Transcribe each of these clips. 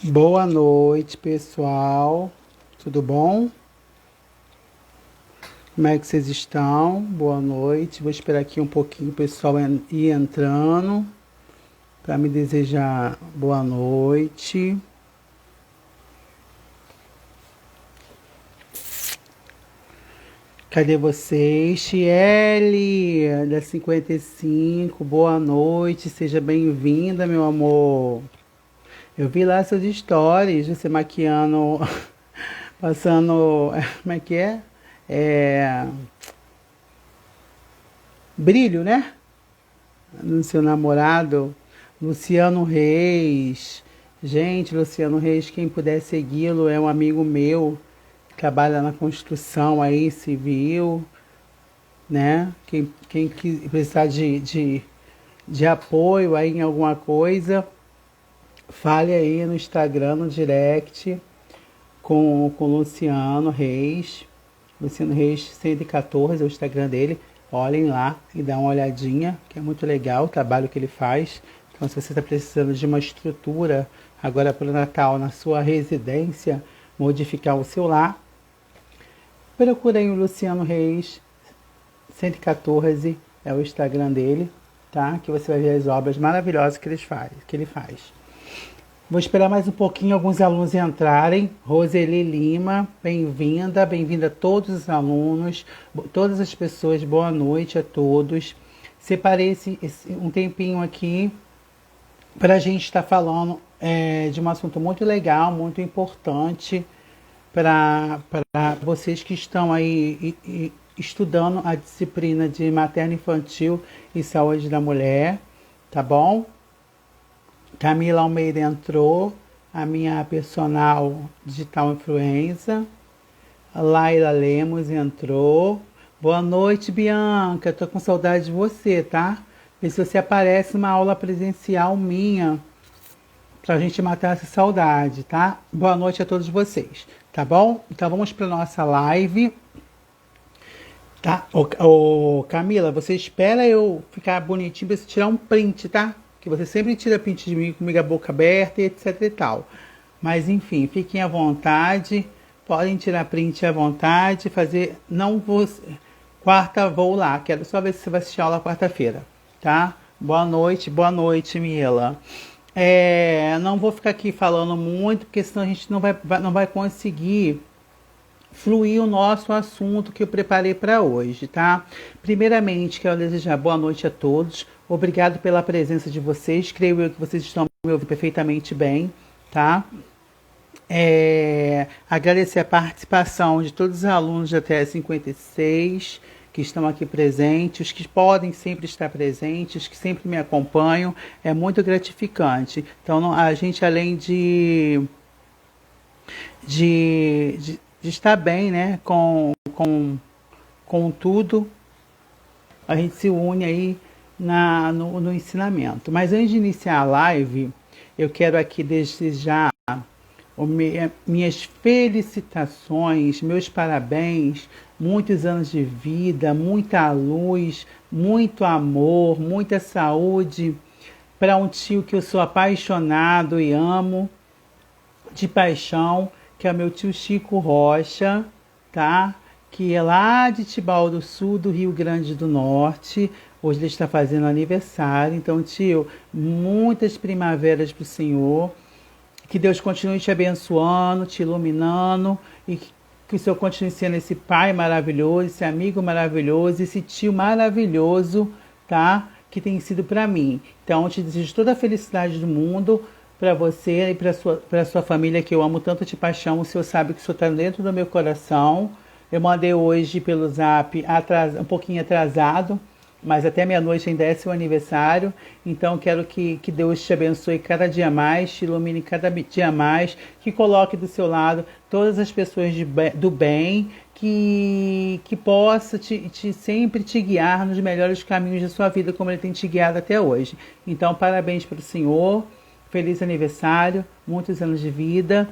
Boa noite, pessoal. Tudo bom? Como é que vocês estão? Boa noite. Vou esperar aqui um pouquinho o pessoal ir entrando para me desejar boa noite. Cadê vocês? Chiele, da 55. Boa noite. Seja bem-vinda, meu amor. Eu vi lá seus stories, você maquiando, passando, como é que é? É, brilho, né? No seu namorado, Luciano Reis. Gente, Luciano Reis, quem puder segui-lo, é um amigo meu, trabalha na construção aí, civil, né? Quem precisar de apoio aí em alguma coisa, fale aí no Instagram, no direct, com o Luciano Reis. Luciano Reis 114 é o Instagram dele. Olhem lá e dá uma olhadinha, que é muito legal o trabalho que ele faz. Então, se você está precisando de uma estrutura agora para o Natal na sua residência, modificar o seu lar, procure aí o Luciano Reis 114 é o Instagram dele, tá? Que você vai ver as obras maravilhosas que ele faz. Vou esperar mais um pouquinho alguns alunos entrarem. Roseli Lima, bem-vinda, bem-vinda a todos os alunos, todas as pessoas, boa noite a todos. Separei um tempinho aqui para a gente estar falando de um assunto muito legal, muito importante para vocês que estão aí estudando a disciplina de materno-infantil e saúde da mulher, tá bom? Camila Almeida entrou, a minha personal digital influencer. Laila Lemos entrou. Boa noite, Bianca. Tô com saudade de você, tá? Vê se você aparece numa aula presencial minha pra gente matar essa saudade, tá? Boa noite a todos vocês, tá bom? Então vamos pra nossa live. Tá? Camila, você espera eu ficar bonitinho pra você tirar um print, tá? Que você sempre tira print de mim comigo a boca aberta e etc e tal. Mas enfim, fiquem à vontade. Podem tirar print à vontade. Fazer. Não vou. Quarta vou lá. Quero só ver se você vai assistir a aula quarta-feira. Tá? Boa noite, Mila. Não vou ficar aqui falando muito, porque senão a gente não vai conseguir fluir o nosso assunto que eu preparei para hoje, tá? Primeiramente, quero desejar boa noite a todos. Obrigado pela presença de vocês. Creio eu que vocês estão me ouvindo perfeitamente bem, tá? Agradecer a participação de todos os alunos da TE 56 que estão aqui presentes, os que podem sempre estar presentes, os que sempre me acompanham. É muito gratificante. Então, a gente, além de estar bem, né, com tudo, a gente se une aí no ensinamento. Mas antes de iniciar a live, eu quero aqui desejar minhas felicitações, meus parabéns, muitos anos de vida, muita luz, muito amor, muita saúde para um tio que eu sou apaixonado e amo de paixão, que é o meu tio Chico Rocha, tá? Que é lá de Tibau do Sul, do Rio Grande do Norte. Hoje ele está fazendo aniversário. Então, tio, muitas primaveras para o senhor. Que Deus continue te abençoando, te iluminando e que o senhor continue sendo esse pai maravilhoso, esse amigo maravilhoso, esse tio maravilhoso, tá? Que tem sido para mim. Então, eu te desejo toda a felicidade do mundo para você e para sua família, que eu amo tanto de paixão. O senhor sabe que o senhor está dentro do meu coração. Eu mandei hoje pelo zap um pouquinho atrasado, mas até meia-noite ainda é seu aniversário. Então quero que Deus te abençoe cada dia mais, te ilumine cada dia mais, que coloque do seu lado todas as pessoas do bem, que possa sempre te guiar nos melhores caminhos da sua vida, como ele tem te guiado até hoje. Então, parabéns para o senhor, feliz aniversário, muitos anos de vida.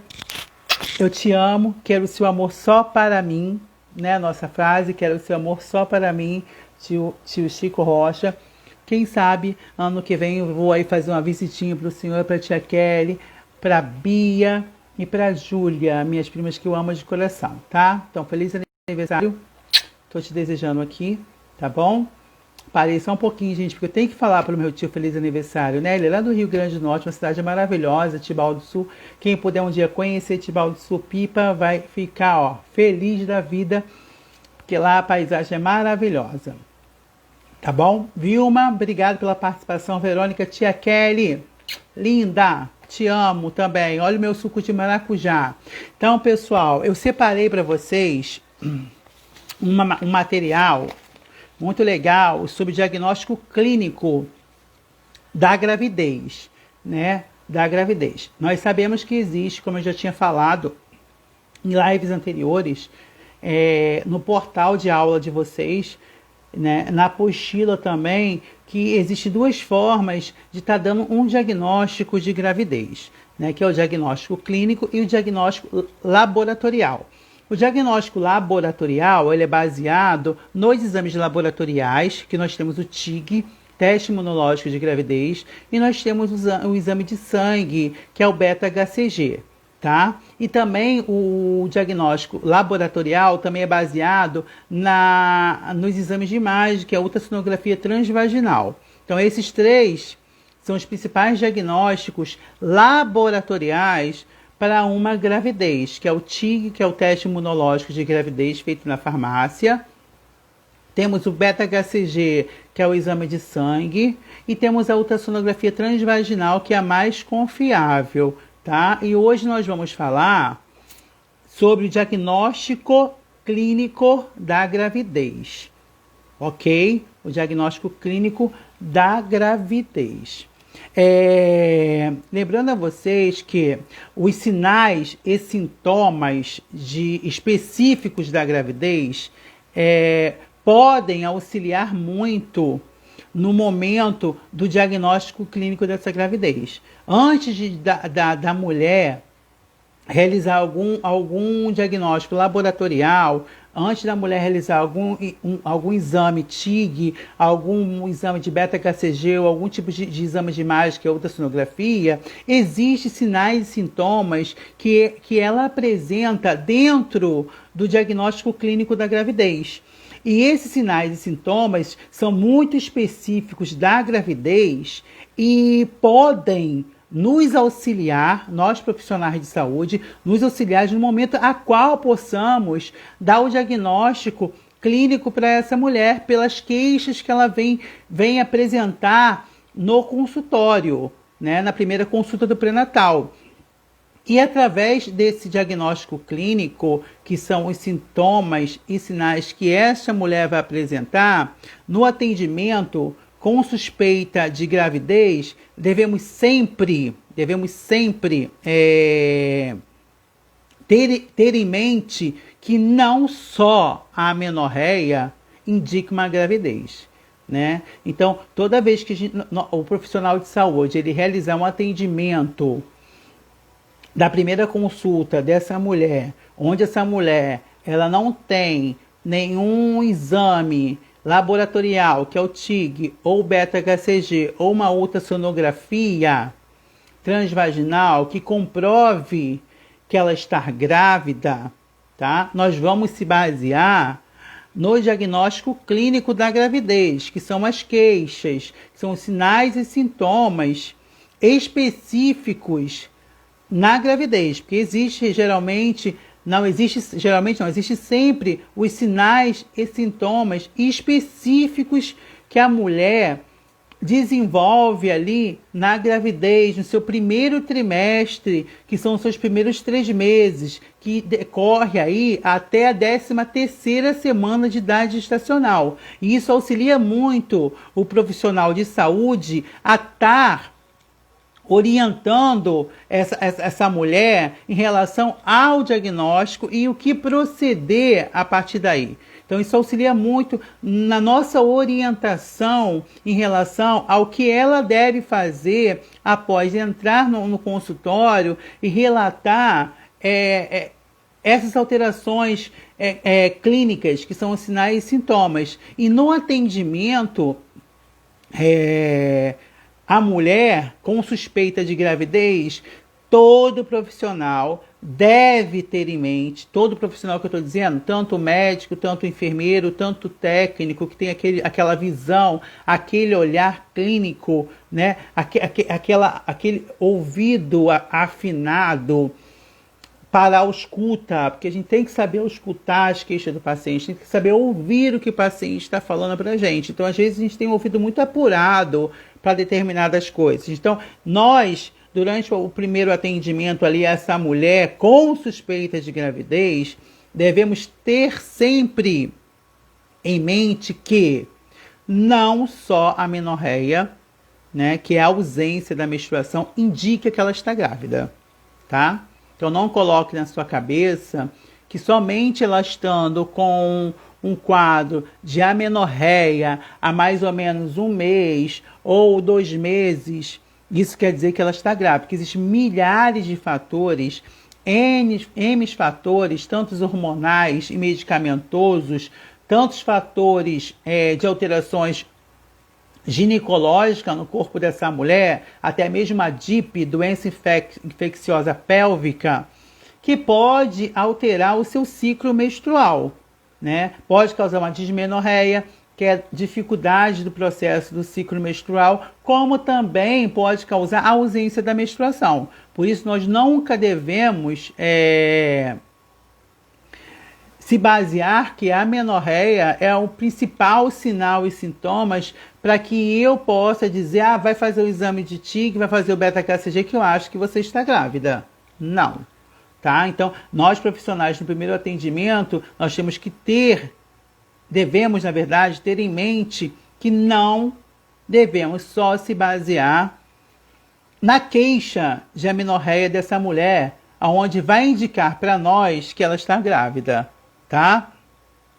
Eu te amo, quero o seu amor só para mim, né? Nossa frase, quero o seu amor só para mim, tio Chico Rocha. Quem sabe, ano que vem eu vou aí fazer uma visitinha para o senhor, para a tia Kelly, para Bia e para Júlia, minhas primas que eu amo de coração, tá? Então, feliz aniversário. Tô te desejando aqui, tá bom? Parei só um pouquinho, gente, porque eu tenho que falar pro meu tio feliz aniversário, né? Ele é lá do Rio Grande do Norte, uma cidade maravilhosa, Tibau do Sul. Quem puder um dia conhecer Tibau do Sul, Pipa, vai ficar, ó, feliz da vida, porque lá a paisagem é maravilhosa. Tá bom? Vilma, obrigado pela participação. Verônica, tia Kelly, linda, te amo também. Olha o meu suco de maracujá. Então, pessoal, eu separei para vocês um material muito legal sobre diagnóstico clínico da gravidez, né? Da gravidez. Nós sabemos que existe, como eu já tinha falado em lives anteriores, no portal de aula de vocês, né, na apostila também, que existem duas formas de estar dando um diagnóstico de gravidez, né, que é o diagnóstico clínico e o diagnóstico laboratorial. O diagnóstico laboratorial ele é baseado nos exames laboratoriais, que nós temos o TIG, teste imunológico de gravidez, e nós temos o exame de sangue, que é o beta-HCG. Tá? E também o diagnóstico laboratorial também é baseado nos exames de imagem, que é a ultrassonografia transvaginal. Então, esses três são os principais diagnósticos laboratoriais para uma gravidez, que é o TIG, que é o teste imunológico de gravidez feito na farmácia. Temos o beta-HCG, que é o exame de sangue, e temos a ultrassonografia transvaginal, que é a mais confiável. Tá? E hoje nós vamos falar sobre o diagnóstico clínico da gravidez, ok? O diagnóstico clínico da gravidez. Lembrando a vocês que os sinais e sintomas específicos da gravidez podem auxiliar muito no momento do diagnóstico clínico dessa gravidez. Antes da mulher realizar algum diagnóstico laboratorial, antes da mulher realizar algum exame TIG, algum exame de beta-HCG ou algum tipo de exame de imagem, que é ultrassonografia, existem sinais e sintomas que ela apresenta dentro do diagnóstico clínico da gravidez. E esses sinais e sintomas são muito específicos da gravidez e podem nos auxiliar, nós profissionais de saúde, nos auxiliar no momento a qual possamos dar o diagnóstico clínico para essa mulher pelas queixas que ela vem apresentar no consultório, né, na primeira consulta do pré-natal. E através desse diagnóstico clínico, que são os sintomas e sinais que essa mulher vai apresentar, no atendimento com suspeita de gravidez, devemos sempre ter em mente que não só a amenorreia indica uma gravidez, né? Então, toda vez que o profissional de saúde ele realizar um atendimento da primeira consulta dessa mulher, onde essa mulher ela não tem nenhum exame laboratorial, que é o TIG, ou beta-HCG, ou uma ultrassonografia transvaginal que comprove que ela está grávida, tá? Nós vamos se basear no diagnóstico clínico da gravidez, que são as queixas, que são os sinais e sintomas específicos na gravidez, porque existe sempre os sinais e sintomas específicos que a mulher desenvolve ali na gravidez, no seu primeiro trimestre, que são os seus primeiros 3 meses, que decorre aí até a 13ª semana de idade gestacional. E isso auxilia muito o profissional de saúde a estar orientando essa mulher em relação ao diagnóstico e o que proceder a partir daí. Então, isso auxilia muito na nossa orientação em relação ao que ela deve fazer após entrar no consultório e relatar essas alterações clínicas, que são os sinais e sintomas. E no atendimento, a mulher com suspeita de gravidez todo profissional deve ter em mente, todo profissional que eu estou dizendo, tanto médico, tanto enfermeiro, tanto técnico, que tem aquela visão, aquele olhar clínico, né? Aquele ouvido afinado para a escuta, porque a gente tem que saber escutar as queixas do paciente, tem que saber ouvir o que o paciente está falando para a gente. Então, às vezes, a gente tem um ouvido muito apurado para determinadas coisas. Então, nós, durante o primeiro atendimento ali a essa mulher com suspeita de gravidez, devemos ter sempre em mente que não só a amenorreia, né, que é a ausência da menstruação, indica que ela está grávida, tá? Então não coloque na sua cabeça que somente ela estando com um quadro de amenorreia há mais ou menos 1 mês ou 2 meses, isso quer dizer que ela está grávida, porque existem milhares de fatores, N fatores, tantos hormonais e medicamentosos, tantos fatores de alterações ginecológica no corpo dessa mulher, até mesmo a DIP, doença infecciosa pélvica, que pode alterar o seu ciclo menstrual, né? Pode causar uma dismenorreia, que é dificuldade do processo do ciclo menstrual, como também pode causar a ausência da menstruação. Por isso, nós nunca devemos se basear que a amenorreia é o principal sinal e sintomas para que eu possa dizer, vai fazer o exame de TIG, vai fazer o beta-HCG que eu acho que você está grávida. Não, tá? Então, nós profissionais no primeiro atendimento, nós temos que devemos, na verdade, ter em mente que não devemos só se basear na queixa de amenorreia dessa mulher, onde vai indicar para nós que ela está grávida, tá?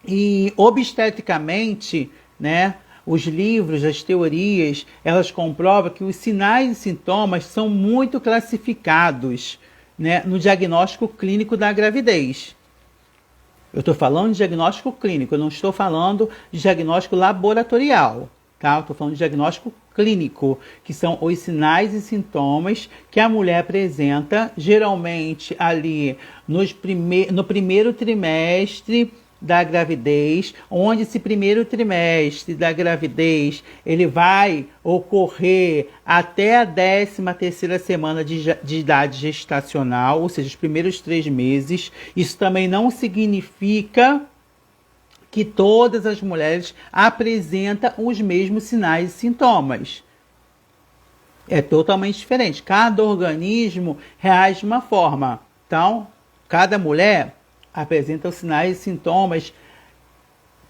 E obstetricamente, né, os livros, as teorias, elas comprovam que os sinais e sintomas são muito classificados, né, no diagnóstico clínico da gravidez. Eu estou falando de diagnóstico clínico, eu não estou falando de diagnóstico laboratorial, tá? Eu estou falando de diagnóstico clínico, que são os sinais e sintomas que a mulher apresenta, geralmente ali no primeiro trimestre da gravidez, onde esse primeiro trimestre da gravidez ele vai ocorrer até a 13ª semana de idade gestacional, ou seja, os primeiros 3 meses. Isso também não significa que todas as mulheres apresentam os mesmos sinais e sintomas. É totalmente diferente. Cada organismo reage de uma forma. Então, cada mulher apresenta os sinais e sintomas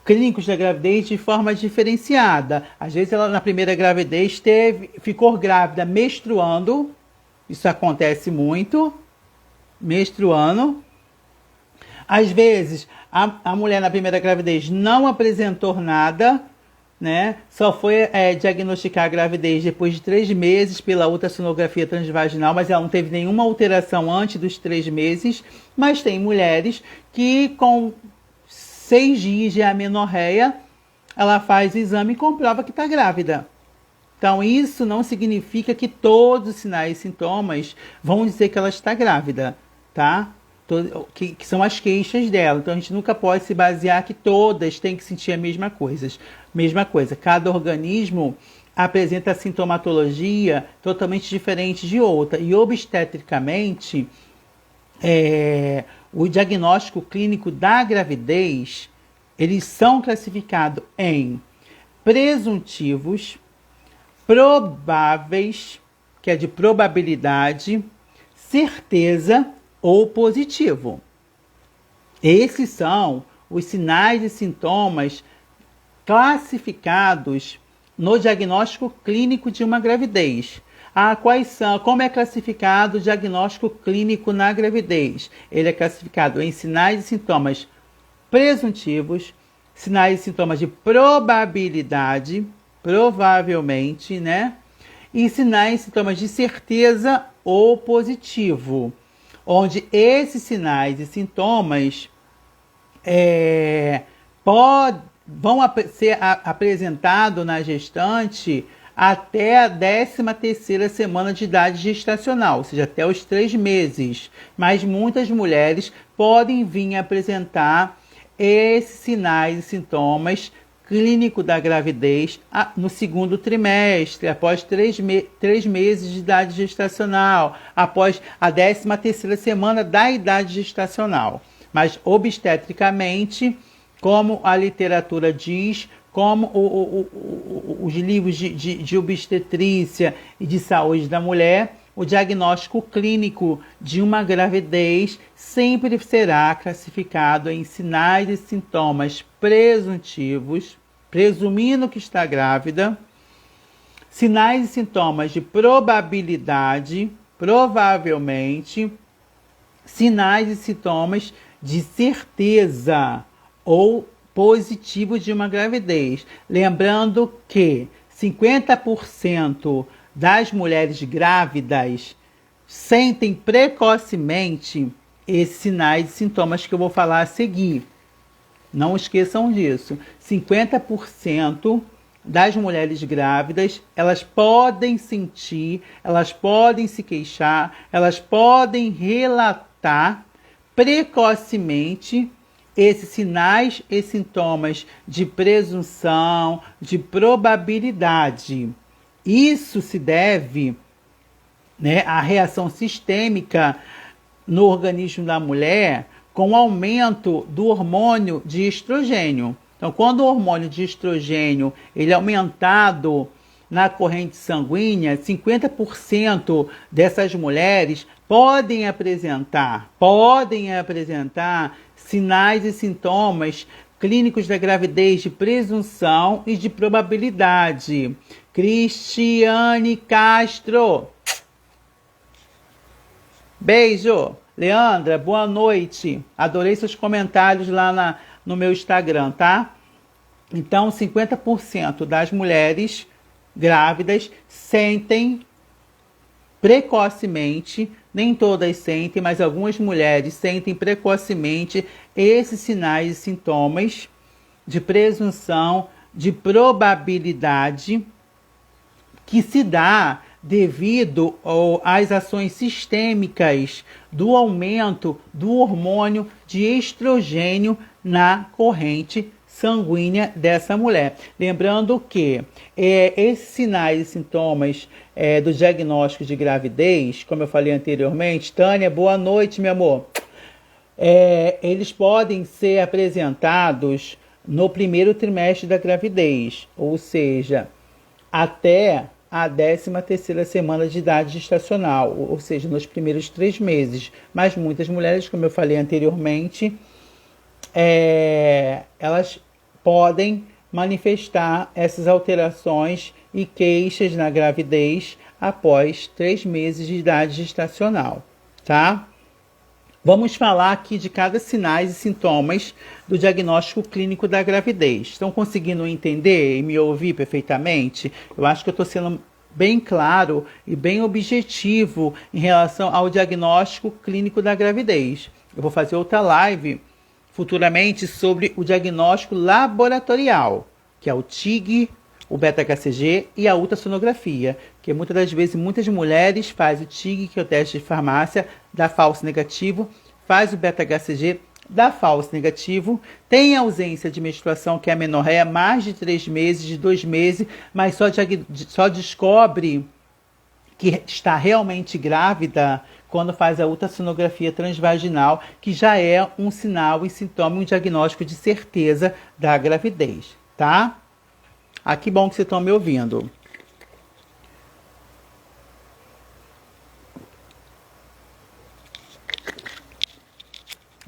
clínicos da gravidez de forma diferenciada. Às vezes, ela na primeira gravidez ficou grávida menstruando. Isso acontece muito. Menstruando. Às vezes, a mulher na primeira gravidez não apresentou nada, né? Só foi diagnosticar a gravidez depois de 3 meses pela ultrassonografia transvaginal, mas ela não teve nenhuma alteração antes dos 3 meses. Mas tem mulheres que com 6 dias de amenorreia, ela faz o exame e comprova que está grávida. Então, isso não significa que todos os sinais e sintomas vão dizer que ela está grávida, tá? Que são as queixas dela. Então, a gente nunca pode se basear que todas têm que sentir a mesma coisa. Cada organismo apresenta sintomatologia totalmente diferente de outra. E obstetricamente, o diagnóstico clínico da gravidez, eles são classificados em presuntivos, prováveis, que é de probabilidade, certeza ou positivo. Esses são os sinais e sintomas classificados no diagnóstico clínico de uma gravidez. Quais são? Como é classificado o diagnóstico clínico na gravidez? Ele é classificado em sinais e sintomas presuntivos, sinais e sintomas de probabilidade, provavelmente, né? E sinais e sintomas de certeza ou positivo, onde esses sinais e sintomas vão ser apresentados na gestante até a 13ª semana de idade gestacional, ou seja, até os 3 meses. Mas muitas mulheres podem vir a apresentar esses sinais e sintomas clínicos da gravidez no segundo trimestre, após 3 meses de idade gestacional, após a 13ª semana da idade gestacional. Mas obstetricamente, como a literatura diz, como os livros de obstetrícia e de saúde da mulher, o diagnóstico clínico de uma gravidez sempre será classificado em sinais e sintomas presuntivos, presumindo que está grávida, sinais e sintomas de probabilidade, provavelmente, sinais e sintomas de certeza ou positivo de uma gravidez. Lembrando que 50% das mulheres grávidas sentem precocemente esses sinais e sintomas que eu vou falar a seguir. Não esqueçam disso. 50% das mulheres grávidas, elas podem sentir, elas podem se queixar, elas podem relatar precocemente esses sinais e sintomas de presunção, de probabilidade. Isso se deve, à reação sistêmica no organismo da mulher com o aumento do hormônio de estrogênio. Então, quando o hormônio de estrogênio ele é aumentado na corrente sanguínea, 50% dessas mulheres podem apresentar sinais e sintomas clínicos da gravidez de presunção e de probabilidade. Cristiane Castro. Beijo. Leandra, boa noite. Adorei seus comentários lá no meu Instagram, tá? Então, 50% das mulheres grávidas sentem precocemente, nem todas sentem, mas algumas mulheres sentem precocemente esses sinais e sintomas de presunção, de probabilidade, que se dá devido às ações sistêmicas do aumento do hormônio de estrogênio na corrente sanguínea dessa mulher. Lembrando que esses sinais e sintomas do diagnóstico de gravidez, como eu falei anteriormente, Tânia, boa noite, meu amor. Eles podem ser apresentados no primeiro trimestre da gravidez, ou seja, até a 13ª semana de idade gestacional, ou seja, nos primeiros 3 meses. Mas muitas mulheres, como eu falei anteriormente, elas podem manifestar essas alterações e queixas na gravidez após 3 meses de idade gestacional, tá? Vamos falar aqui de cada sinais e sintomas do diagnóstico clínico da gravidez. Estão conseguindo entender e me ouvir perfeitamente? Eu acho que eu estou sendo bem claro e bem objetivo em relação ao diagnóstico clínico da gravidez. Eu vou fazer outra live futuramente sobre o diagnóstico laboratorial, que é o TIG, o beta-HCG e a ultrassonografia, que muitas das vezes muitas mulheres fazem o TIG, que é o teste de farmácia, dá falso negativo, faz o beta-HCG, dá falso negativo, tem ausência de menstruação, que é a amenorreia, mais de 3 meses, de 2 meses, mas só descobre que está realmente grávida quando faz a ultrassonografia transvaginal, que já é um sinal e sintoma, um diagnóstico de certeza da gravidez, tá? Ah, que bom que vocês estão me ouvindo.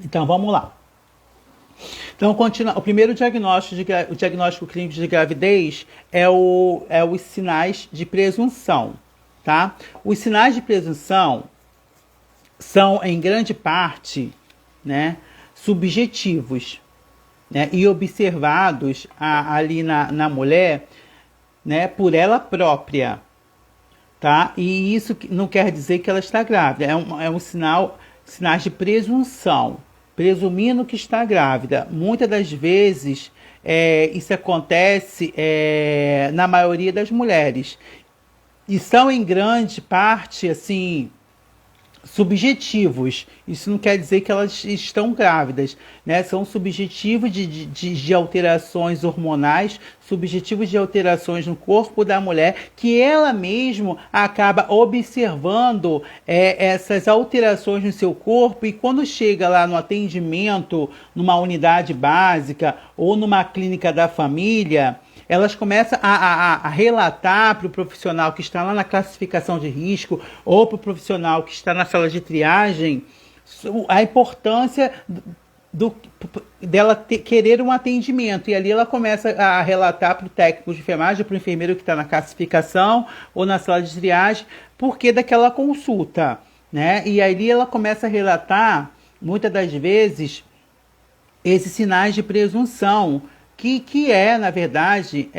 Então, vamos lá. Então, o primeiro diagnóstico, o diagnóstico clínico de gravidez é os sinais de presunção, tá? Os sinais de presunção são, em grande parte, subjetivos, e observados ali na mulher, por ela própria, tá? E isso não quer dizer que ela está grávida, é um sinais de presunção, presumindo que está grávida. Muitas das vezes isso acontece na maioria das mulheres. E são em grande parte, assim, subjetivos. Isso não quer dizer que elas estão grávidas, né? São subjetivos de alterações hormonais, subjetivos de alterações no corpo da mulher, que ela mesma acaba observando essas alterações no seu corpo, e quando chega lá no atendimento, numa unidade básica ou numa clínica da família, elas começam a relatar para o profissional que está lá na classificação de risco ou para o profissional que está na sala de triagem a importância dela querer um atendimento. E ali ela começa a relatar para o técnico de enfermagem, para o enfermeiro que está na classificação ou na sala de triagem, porque daquela consulta, né? E ali ela começa a relatar, muitas das vezes, esses sinais de presunção, que na verdade,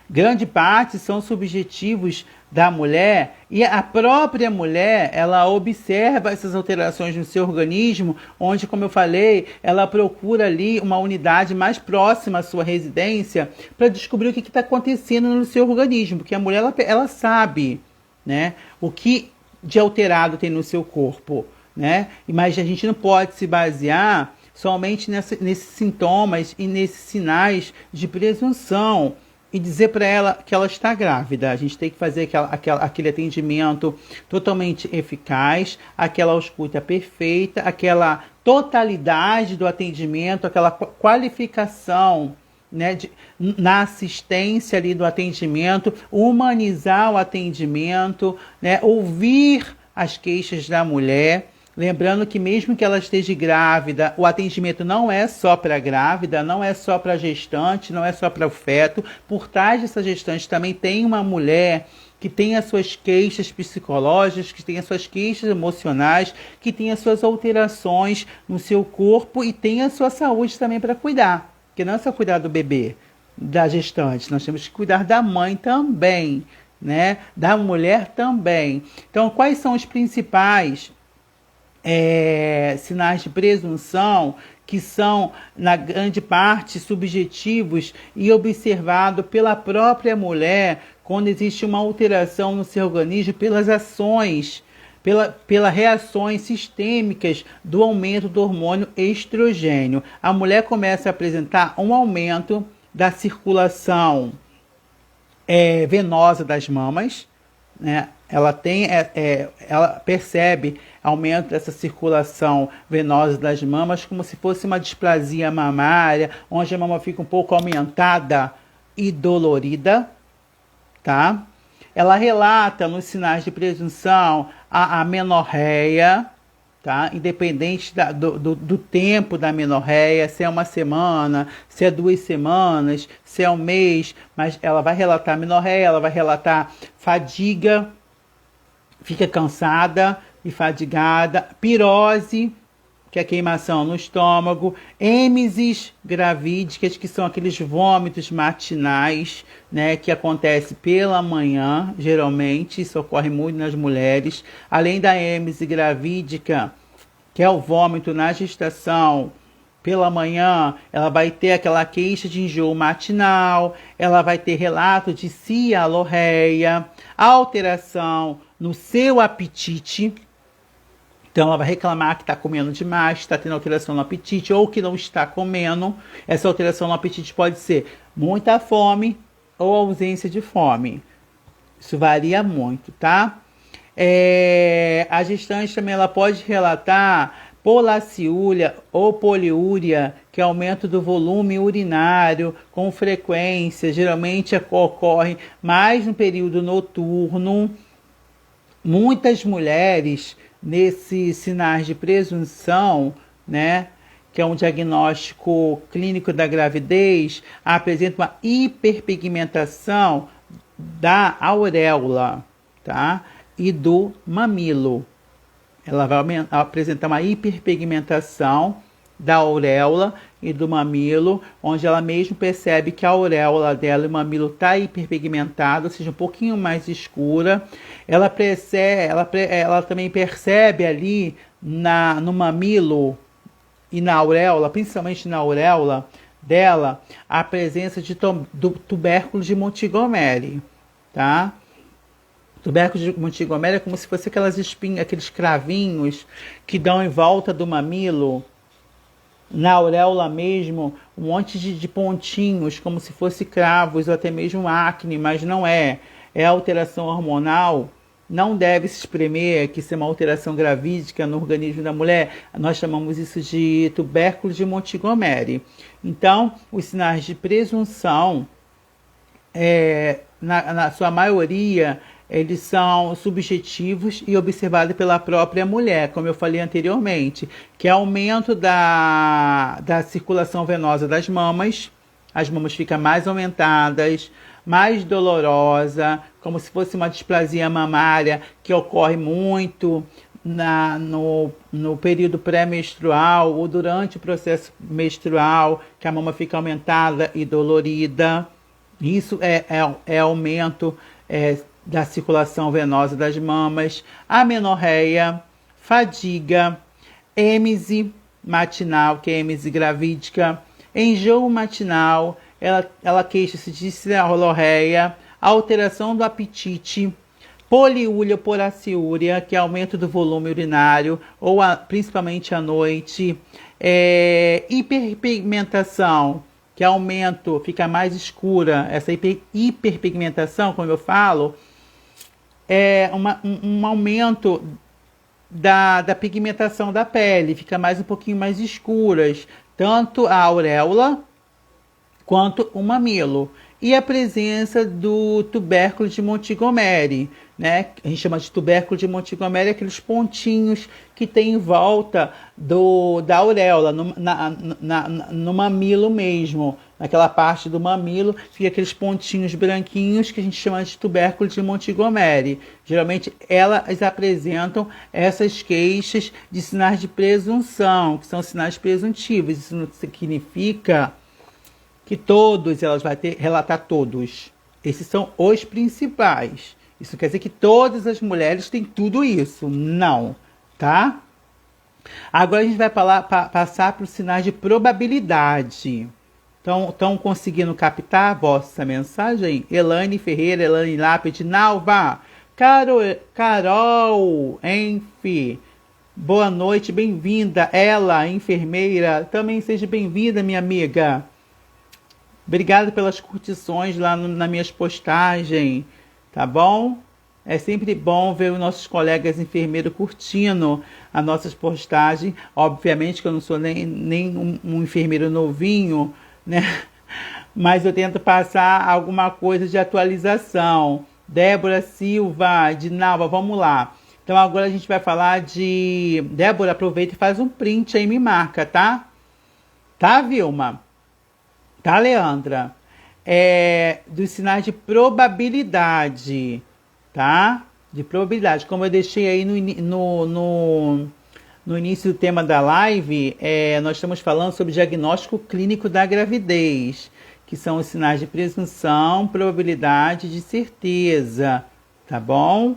grande parte são subjetivos da mulher, e a própria mulher, ela observa essas alterações no seu organismo, onde, como eu falei, ela procura ali uma unidade mais próxima à sua residência para descobrir o que está acontecendo no seu organismo, porque a mulher, ela sabe, né, o que de alterado tem no seu corpo, né? Mas a gente não pode se basear somente nesses sintomas e nesses sinais de presunção e dizer para ela que ela está grávida. A gente tem que fazer aquele atendimento totalmente eficaz, aquela ausculta perfeita, aquela totalidade do atendimento, aquela qualificação, né, na assistência ali do atendimento, humanizar o atendimento, né, ouvir as queixas da mulher. Lembrando que mesmo que ela esteja grávida, o atendimento não é só para a grávida, não é só para a gestante, não é só para o feto. Por trás dessa gestante também tem uma mulher que tem as suas queixas psicológicas, que tem as suas queixas emocionais, que tem as suas alterações no seu corpo e tem a sua saúde também para cuidar. Porque não é só cuidar do bebê, da gestante, nós temos que cuidar da mãe também, né? Da mulher também. Então, quais são os principais sinais de presunção, que são, na grande parte, subjetivos e observados pela própria mulher quando existe uma alteração no seu organismo, pelas ações, pelas reações sistêmicas do aumento do hormônio estrogênio. A mulher começa a apresentar um aumento da circulação venosa das mamas, né? Ela percebe aumento dessa circulação venosa das mamas, como se fosse uma displasia mamária, onde a mama fica um pouco aumentada e dolorida, tá? Ela relata nos sinais de presunção a menorreia, tá? Independente do tempo da menorreia, se é uma semana, se é 2 semanas, se é um mês, mas ela vai relatar menorreia, ela vai relatar fadiga, fica cansada e fadigada, pirose, que é a queimação no estômago, êmesis gravídicas, que são aqueles vômitos matinais, né, que acontece pela manhã, geralmente, isso ocorre muito nas mulheres, além da êmesis gravídica, que é o vômito na gestação, pela manhã, ela vai ter aquela queixa de enjoo matinal, ela vai ter relato de cialorreia, alteração no seu apetite. Então ela vai reclamar que está comendo demais, está tendo alteração no apetite ou que não está comendo. Essa alteração no apetite pode ser muita fome ou ausência de fome. Isso varia muito, tá? A gestante também ela pode relatar polaciúria ou poliúria, que é aumento do volume urinário com frequência, geralmente ocorre mais no período noturno. Muitas mulheres, nesses sinais de presunção, né, que é um diagnóstico clínico da gravidez, apresentam uma hiperpigmentação da auréola, tá, e do mamilo. Ela vai apresentar uma hiperpigmentação da auréola e do mamilo, onde ela mesmo percebe que a auréola dela e o mamilo está hiperpigmentado, ou seja, um pouquinho mais escura. Ela também percebe ali no mamilo e na auréola, principalmente na auréola, dela a presença do tubérculo de Montgomery, tá? Tubérculo de Montgomery é como se fosse aquelas espinhas, aqueles cravinhos que dão em volta do mamilo, na auréola mesmo, um monte de pontinhos, como se fosse cravos ou até mesmo acne, mas não é. É alteração hormonal. Não deve se espremer, que isso é uma alteração gravídica no organismo da mulher. Nós chamamos isso de tubérculo de Montgomery. Então, os sinais de presunção, na sua maioria, eles são subjetivos e observados pela própria mulher, como eu falei anteriormente, que é aumento da circulação venosa das mamas, as mamas ficam mais aumentadas, mais dolorosa, como se fosse uma displasia mamária que ocorre muito no período pré-menstrual ou durante o processo menstrual, que a mama fica aumentada e dolorida. Isso é aumento da circulação venosa das mamas, amenorreia, fadiga, êmese matinal, que é êmese gravídica, enjoo matinal, ela queixa-se de cialorreia, alteração do apetite, poliúria ou poraciúria, que é aumento do volume urinário, ou principalmente à noite, hiperpigmentação, que é aumento, fica mais escura. Essa hiperpigmentação, como eu falo, é um aumento da pigmentação da pele, fica um pouquinho mais escuras, tanto a auréola quanto o mamilo. E a presença do tubérculo de Montgomery, né? A gente chama de tubérculo de Montgomery aqueles pontinhos que tem em volta da auréola, no mamilo mesmo. Naquela parte do mamilo, fica aqueles pontinhos branquinhos que a gente chama de tubérculo de Montgomery. Geralmente, elas apresentam essas queixas de sinais de presunção, que são sinais presuntivos. Isso não significa que todos, elas vão relatar todos. Esses são os principais. Isso quer dizer que todas as mulheres têm tudo isso. Não, tá? Agora a gente vai passar para os sinais de probabilidade. Estão conseguindo captar a vossa mensagem? Elaine Ferreira, Elaine Lápide, Nalva, Carol, Enfi, boa noite, bem-vinda. Ela, enfermeira, também seja bem-vinda, minha amiga. Obrigado pelas curtições lá nas minhas postagens, tá bom? É sempre bom ver os nossos colegas enfermeiros curtindo as nossas postagens. Obviamente que eu não sou nem um enfermeiro novinho, né? Mas eu tento passar alguma coisa de atualização. Débora Silva, de Nalva, vamos lá. Então agora a gente vai falar de... Débora, aproveita e faz um print aí e me marca, tá? Tá, Vilma? Tá, Leandra? Dos sinais de probabilidade, tá? De probabilidade. Como eu deixei aí no início do tema da live, nós estamos falando sobre diagnóstico clínico da gravidez, que são os sinais de presunção, probabilidade de certeza, tá bom?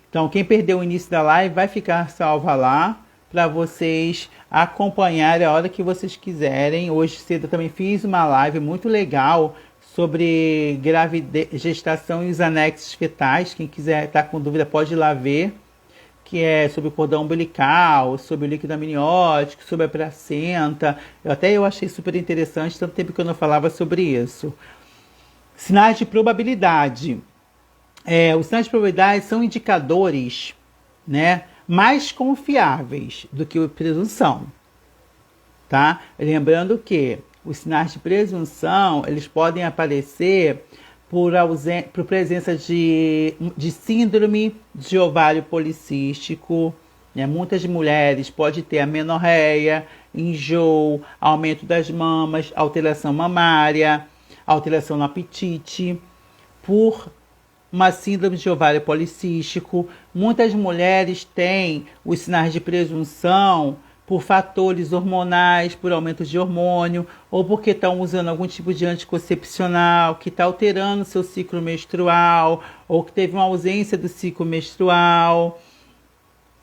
Então, quem perdeu o início da live vai ficar salva lá para vocês acompanharem a hora que vocês quiserem. Hoje cedo eu também fiz uma live muito legal sobre gravidez, gestação e os anexos fetais. Quem quiser estar com dúvida pode ir lá ver, que é sobre o cordão umbilical, sobre o líquido amniótico, sobre a placenta. Eu achei super interessante, tanto tempo que eu não falava sobre isso. Sinais de probabilidade. Os sinais de probabilidade são indicadores, né, mais confiáveis do que a presunção, tá? Lembrando que os sinais de presunção, eles podem aparecer por presença de síndrome de ovário policístico, né? Muitas mulheres podem ter amenorreia, enjoo, aumento das mamas, alteração mamária, alteração no apetite, por uma síndrome de ovário policístico. Muitas mulheres têm os sinais de presunção por fatores hormonais, por aumento de hormônio, ou porque estão usando algum tipo de anticoncepcional que está alterando seu ciclo menstrual, ou que teve uma ausência do ciclo menstrual.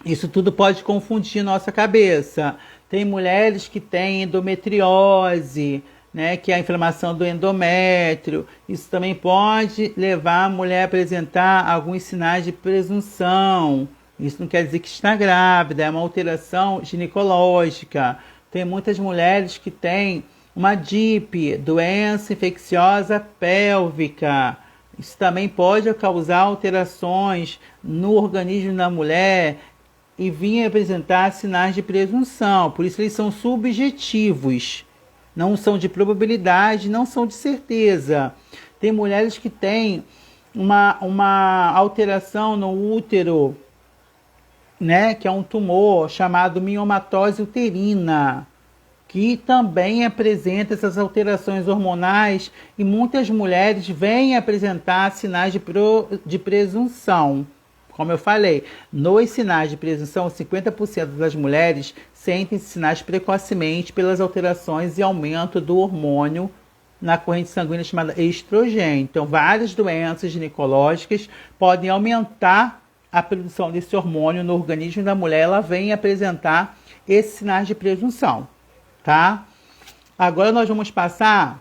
Isso tudo pode confundir nossa cabeça. Tem mulheres que têm endometriose, né, que é a inflamação do endométrio. Isso também pode levar a mulher a apresentar alguns sinais de presunção. Isso não quer dizer que está grávida, é uma alteração ginecológica. Tem muitas mulheres que têm uma DIP, doença infecciosa pélvica. Isso também pode causar alterações no organismo da mulher e vir apresentar sinais de presunção. Por isso eles são subjetivos. Não são de probabilidade, não são de certeza. Tem mulheres que têm uma alteração no útero, né, que é um tumor chamado miomatose uterina, que também apresenta essas alterações hormonais e muitas mulheres vêm apresentar sinais de presunção. Como eu falei, nos sinais de presunção, 50% das mulheres sentem sinais precocemente pelas alterações e aumento do hormônio na corrente sanguínea chamada estrogênio. Então, várias doenças ginecológicas podem aumentar a produção desse hormônio no organismo da mulher. Ela vem apresentar esses sinais de presunção, tá? Agora nós vamos passar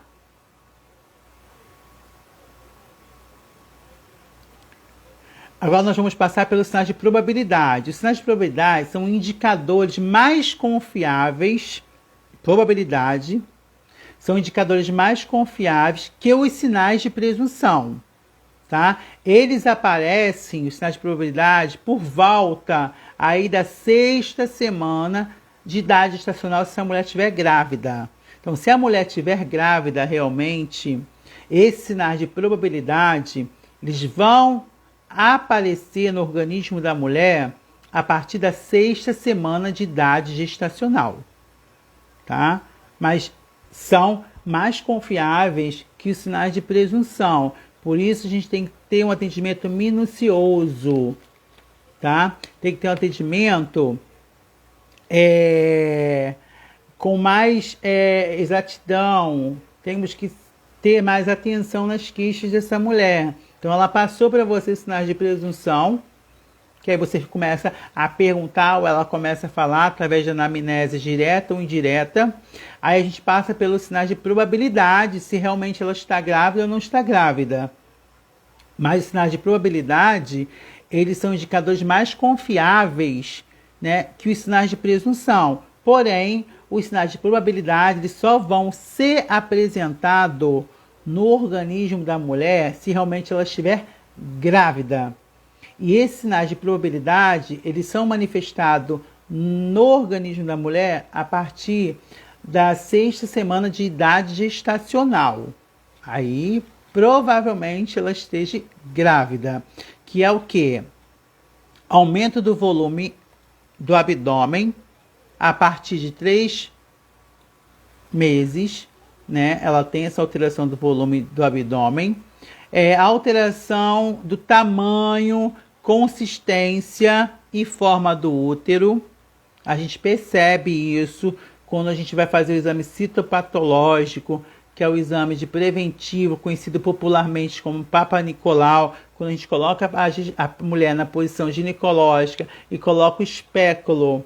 pelos sinais de probabilidade. Os sinais de probabilidade são indicadores mais confiáveis, probabilidade, são indicadores mais confiáveis que os sinais de presunção, tá? Eles aparecem, os sinais de probabilidade, por volta aí da 6ª semana de idade gestacional, se a mulher estiver grávida. Então, se a mulher estiver grávida realmente, esses sinais de probabilidade, eles vão aparecer no organismo da mulher a partir da 6ª semana de idade gestacional, tá? Mas são mais confiáveis que os sinais de presunção. Por isso a gente tem que ter um atendimento minucioso, tá? Tem que ter um atendimento com mais exatidão. Temos que ter mais atenção nas queixas dessa mulher. Então ela passou para você sinais de presunção, que aí você começa a perguntar ou ela começa a falar através de anamnese direta ou indireta. Aí a gente passa pelos sinais de probabilidade, se realmente ela está grávida ou não está grávida. Mas os sinais de probabilidade, eles são indicadores mais confiáveis, né, que os sinais de presunção. Porém, os sinais de probabilidade eles só vão ser apresentados no organismo da mulher se realmente ela estiver grávida. E esses sinais de probabilidade, eles são manifestados no organismo da mulher a partir da 6ª semana de idade gestacional. Aí, provavelmente, ela esteja grávida. Que é o quê? Aumento do volume do abdômen a partir de 3 meses, né? Ela tem essa alteração do volume do abdômen. Alteração do tamanho, consistência e forma do útero. A gente percebe isso quando a gente vai fazer o exame citopatológico, que é o exame de preventivo, conhecido popularmente como Papa Nicolau, quando a gente coloca a mulher na posição ginecológica e coloca o espéculo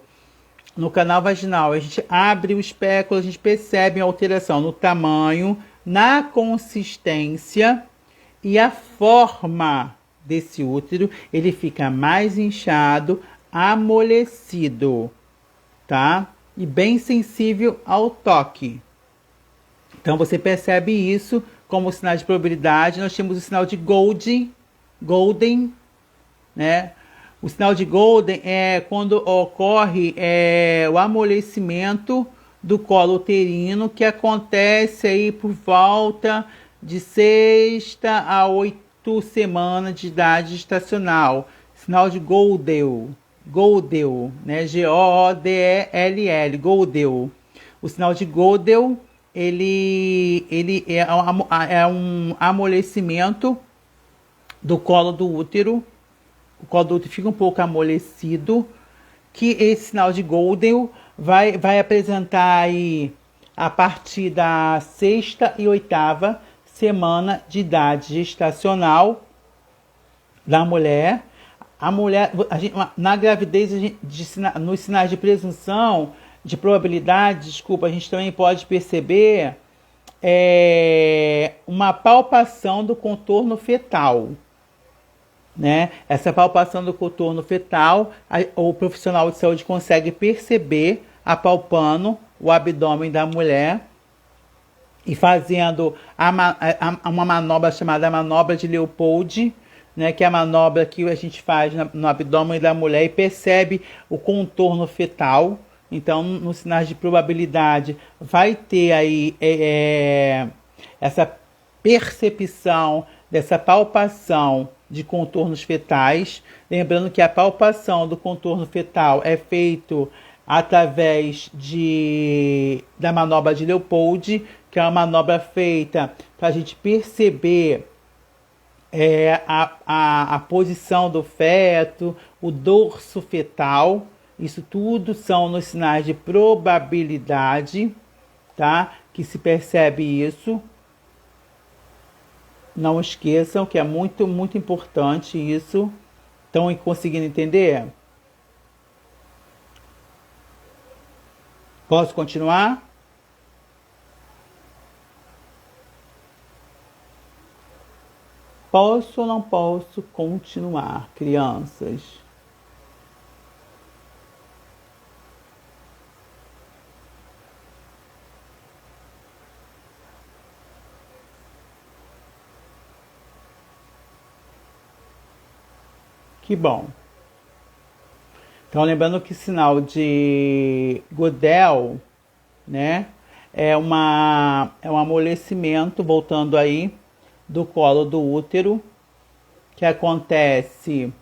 no canal vaginal, a gente abre o espéculo, a gente percebe a alteração no tamanho, na consistência e a forma desse útero. Ele fica mais inchado, amolecido, tá? E bem sensível ao toque. Então você percebe isso como sinal de probabilidade. Nós temos o sinal de Golden, né? O sinal de Golden é quando ocorre o amolecimento do colo uterino, que acontece aí por volta de 6ª a 8ª semana de idade gestacional. Sinal de Goldel, né? G-O-O-D-E-L-L, Goldel. O sinal de Goldel, ele é um amolecimento do colo do útero. O colo do útero fica um pouco amolecido, que esse sinal de Goldel vai apresentar aí a partir da 6ª e 8ª semana de idade gestacional da mulher. A mulher, na gravidez, nos sinais de presunção, de probabilidade, a gente também pode perceber uma palpação do contorno fetal, né? Essa palpação do contorno fetal, o profissional de saúde consegue perceber apalpando o abdômen da mulher e fazendo uma manobra chamada manobra de Leopold, né, que é a manobra que a gente faz no abdômen da mulher e percebe o contorno fetal. Então, nos sinais de probabilidade, vai ter aí essa percepção dessa palpação de contornos fetais. Lembrando que a palpação do contorno fetal é feito através da manobra de Leopold, que é uma manobra feita para a gente perceber a posição do feto, o dorso fetal. Isso tudo são nos sinais de probabilidade, tá? Que se percebe isso. Não esqueçam que é muito, muito importante isso. Estão conseguindo entender? Posso continuar? Posso ou não posso continuar, crianças? Que bom. Então, lembrando que sinal de Godel, né, é um amolecimento, voltando aí, do colo do útero, que acontece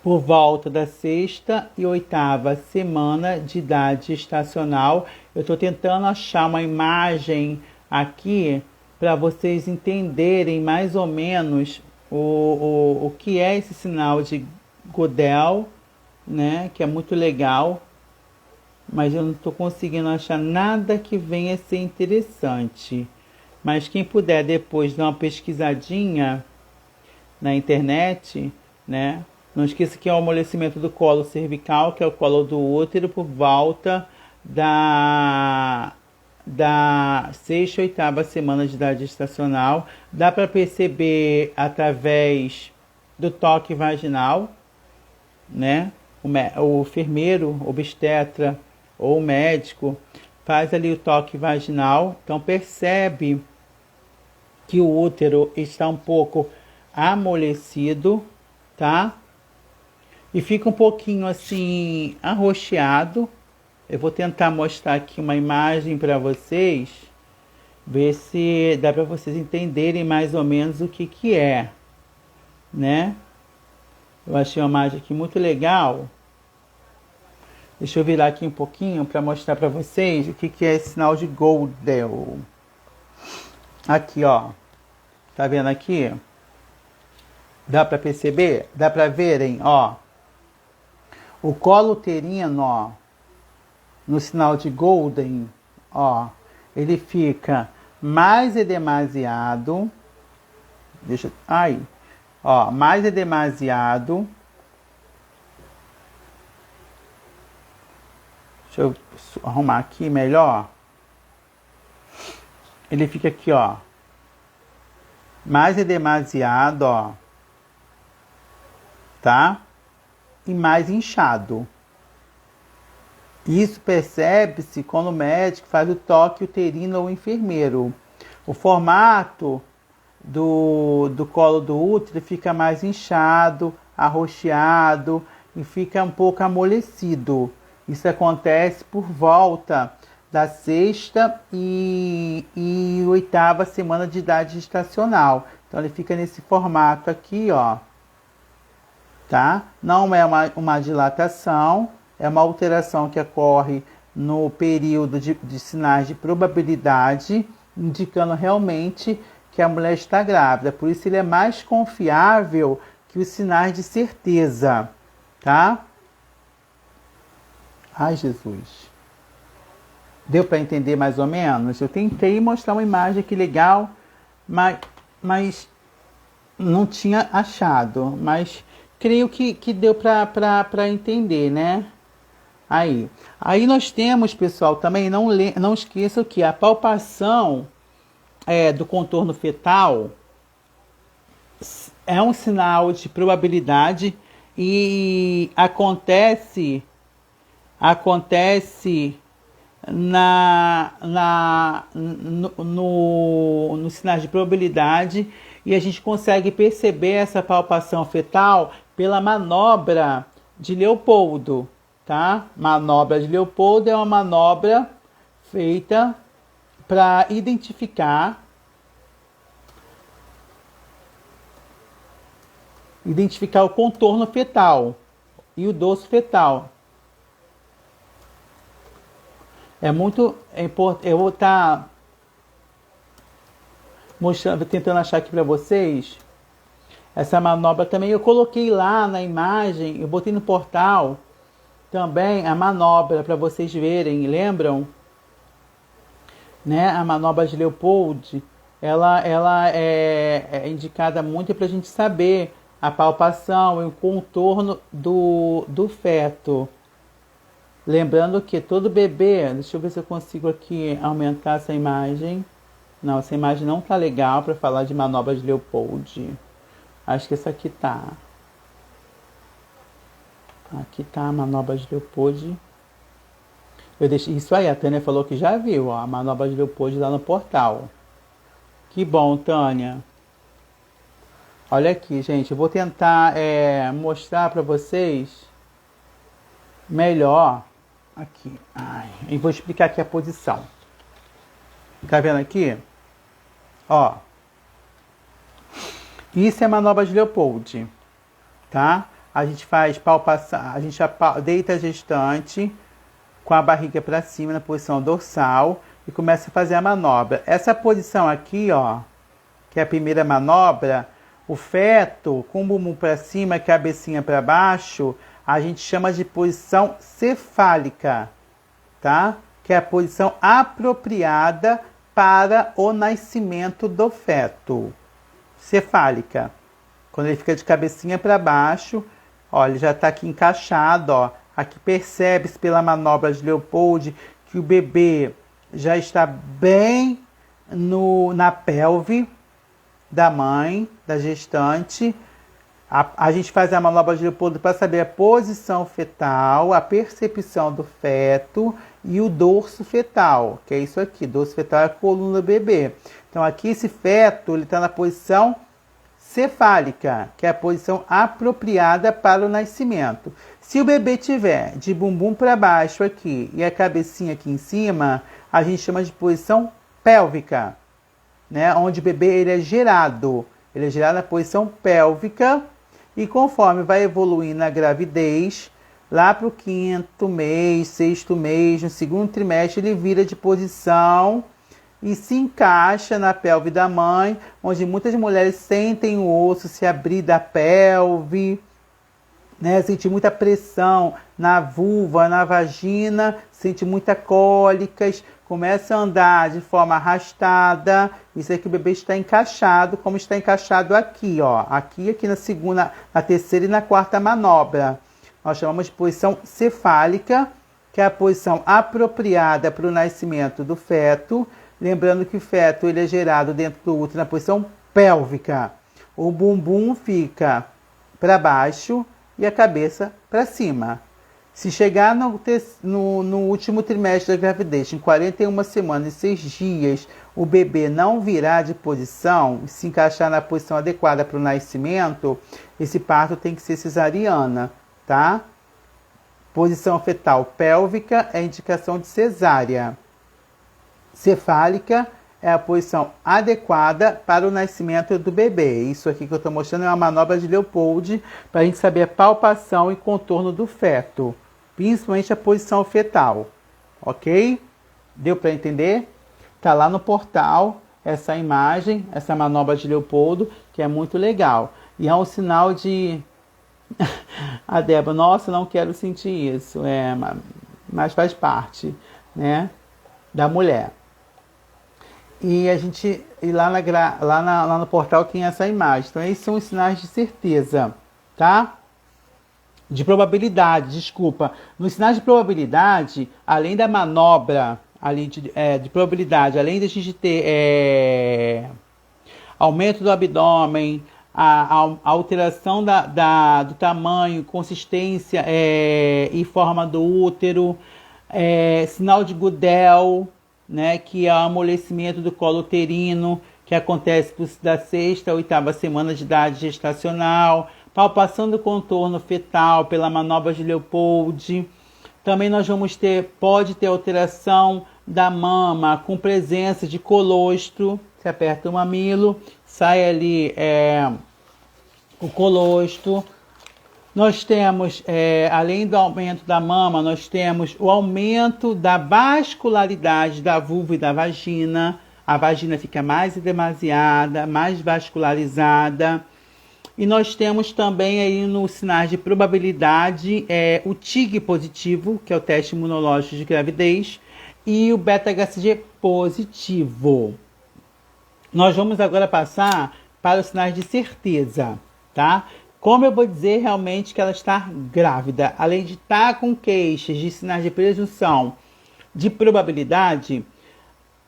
por volta da 6ª e 8ª semana de idade gestacional. Eu estou tentando achar uma imagem aqui para vocês entenderem mais ou menos o que é esse sinal de Godel, né? Que é muito legal, mas eu não estou conseguindo achar nada que venha a ser interessante. Mas quem puder depois dar uma pesquisadinha na internet, né? Não esqueça que é o amolecimento do colo cervical, que é o colo do útero, por volta da 6ª ou 8ª semana de idade gestacional. Dá para perceber através do toque vaginal, né? O enfermeiro, obstetra ou o médico faz ali o toque vaginal, então percebe que o útero está um pouco amolecido, tá? E fica um pouquinho assim arroxeado. Eu vou tentar mostrar aqui uma imagem para vocês, ver se dá para vocês entenderem mais ou menos o que é, né? Eu achei uma imagem aqui muito legal. Deixa eu virar aqui um pouquinho para mostrar para vocês o que é esse sinal de Godel. Aqui, ó. Tá vendo aqui? Dá para perceber? Dá para verem, ó. O colo uterino, ó, no sinal de Golden, ó, ele fica mais edemasiado. Ó, mais edemasiado. Deixa eu arrumar aqui melhor. Ele fica aqui, ó. Mais edemasiado, ó. Tá? E mais inchado. Isso percebe-se quando o médico faz o toque uterino ou enfermeiro. O formato do colo do útero fica mais inchado, arroxeado e fica um pouco amolecido. Isso acontece por volta da 6ª e 8ª semana de idade gestacional. Então ele fica nesse formato aqui, ó. Tá? Não é uma dilatação, é uma alteração que ocorre no período de sinais de probabilidade, indicando realmente que a mulher está grávida. Por isso ele é mais confiável que os sinais de certeza, tá? Ai, Jesus. Deu para entender mais ou menos? Eu tentei mostrar uma imagem aqui legal, mas não tinha achado. Mas creio que deu para entender, né? Aí nós temos, pessoal, também não esqueçam que a palpação do contorno fetal é um sinal de probabilidade e acontece no sinal de probabilidade, e a gente consegue perceber essa palpação fetal pela manobra de Leopoldo, tá? Manobra de Leopoldo é uma manobra feita para identificar o contorno fetal e o dorso fetal. É muito importante. Eu vou estar mostrando, tentando achar aqui para vocês essa manobra também. Eu coloquei lá na imagem, eu botei no portal também a manobra para vocês verem. Lembram? Né? A manobra de Leopold, ela é indicada muito para a gente saber a palpação e o contorno do feto. Lembrando que todo bebê, deixa eu ver se eu consigo aqui aumentar essa imagem. Não, essa imagem não tá legal para falar de manobra de Leopold. Acho que essa aqui tá. Aqui tá a manobra de Leopold. Eu deixei isso aí, a Tânia falou que já viu, ó, a manobra de Leopold lá no portal. Que bom, Tânia. Olha aqui, gente, eu vou tentar mostrar para vocês melhor aqui. E vou explicar aqui a posição. Tá vendo aqui? Ó. Isso é manobra de Leopold, tá? A gente faz palpação, a gente deita a gestante com a barriga para cima na posição dorsal e começa a fazer a manobra. Essa posição aqui, ó, que é a primeira manobra, o feto com o bumbum para cima, cabecinha para baixo, a gente chama de posição cefálica, tá? Que é a posição apropriada para o nascimento do feto. Cefálica. Quando ele fica de cabecinha para baixo, ó, ele já está aqui encaixado, ó. Aqui percebe-se pela manobra de Leopold que o bebê já está bem na pelve da mãe, da gestante. A gente faz a manobra de Leopold para saber a posição fetal, a percepção do feto e o dorso fetal, que é isso aqui. Dorso fetal é a coluna do bebê. Então aqui esse feto ele está na posição cefálica, que é a posição apropriada para o nascimento. Se o bebê tiver de bumbum para baixo aqui e a cabecinha aqui em cima, a gente chama de posição pélvica, né? Onde o bebê ele é gerado na posição pélvica. E conforme vai evoluindo na gravidez, lá para o 5º mês, 6º mês, no 2º trimestre, ele vira de posição e se encaixa na pelve da mãe, onde muitas mulheres sentem o osso se abrir da pelve, né? Sente muita pressão na vulva, na vagina, sente muitas cólicas, começa a andar de forma arrastada. Isso é que o bebê está encaixado, como está encaixado aqui, ó. Aqui na segunda, na terceira e na quarta manobra. Nós chamamos de posição cefálica, que é a posição apropriada para o nascimento do feto. Lembrando que o feto ele é gerado dentro do útero na posição pélvica. O bumbum fica para baixo e a cabeça para cima. Se chegar no último trimestre da gravidez, em 41 semanas e 6 dias, o bebê não virar de posição e se encaixar na posição adequada para o nascimento, esse parto tem que ser cesariana, tá? Posição fetal pélvica é indicação de cesárea. Cefálica é a posição adequada para o nascimento do bebê. Isso aqui que eu estou mostrando é uma manobra de Leopold para a gente saber a palpação e contorno do feto, principalmente a posição fetal, ok? Deu para entender? Tá lá no portal essa imagem, essa manobra de Leopoldo, que é muito legal. E é um sinal de... A Débora, nossa, não quero sentir isso. Mas faz parte, né, da mulher. E a gente, lá no portal tem essa imagem. Então, esses são os sinais de certeza, tá? de probabilidade, desculpa. Nos sinais de probabilidade, além da manobra além de probabilidade, além de a gente ter aumento do abdômen, a alteração do tamanho, consistência e forma do útero, sinal de Goodell, né, que é o amolecimento do colo uterino, que acontece da 6ª à 8ª semana de idade gestacional, palpação do contorno fetal pela manobra de Leopold. Também nós pode ter alteração da mama com presença de colostro. Você aperta o mamilo, sai ali o colostro. Nós temos, além do aumento da mama, nós temos o aumento da vascularidade da vulva e da vagina. A vagina fica mais edemasiada, mais vascularizada. E nós temos também aí nos sinais de probabilidade o TIG positivo, que é o teste imunológico de gravidez, e o beta-HCG positivo. Nós vamos agora passar para os sinais de certeza, tá? Como eu vou dizer realmente que ela está grávida? Além de estar com queixas de sinais de presunção de probabilidade,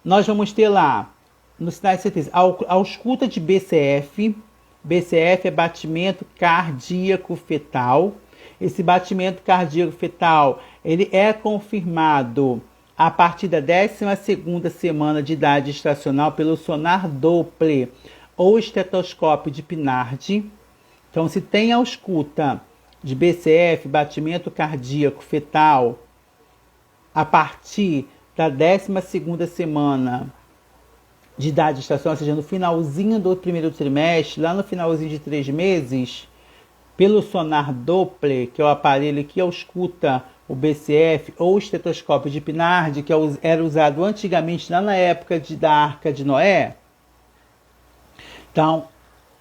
nós vamos ter lá, nos sinais de certeza, a ausculta de BCF. BCF é batimento cardíaco fetal. Esse batimento cardíaco fetal, ele é confirmado a partir da 12ª semana de idade gestacional pelo sonar Doppler ou estetoscópio de Pinard. Então, se tem ausculta de BCF, batimento cardíaco fetal, a partir da 12ª semana de idade gestacional, ou seja, no finalzinho do primeiro trimestre, lá no finalzinho de 3 meses, pelo sonar Doppler, que é o aparelho que ausculta o BCF, ou o estetoscópio de Pinard, que era usado antigamente lá na época da Arca de Noé. Então,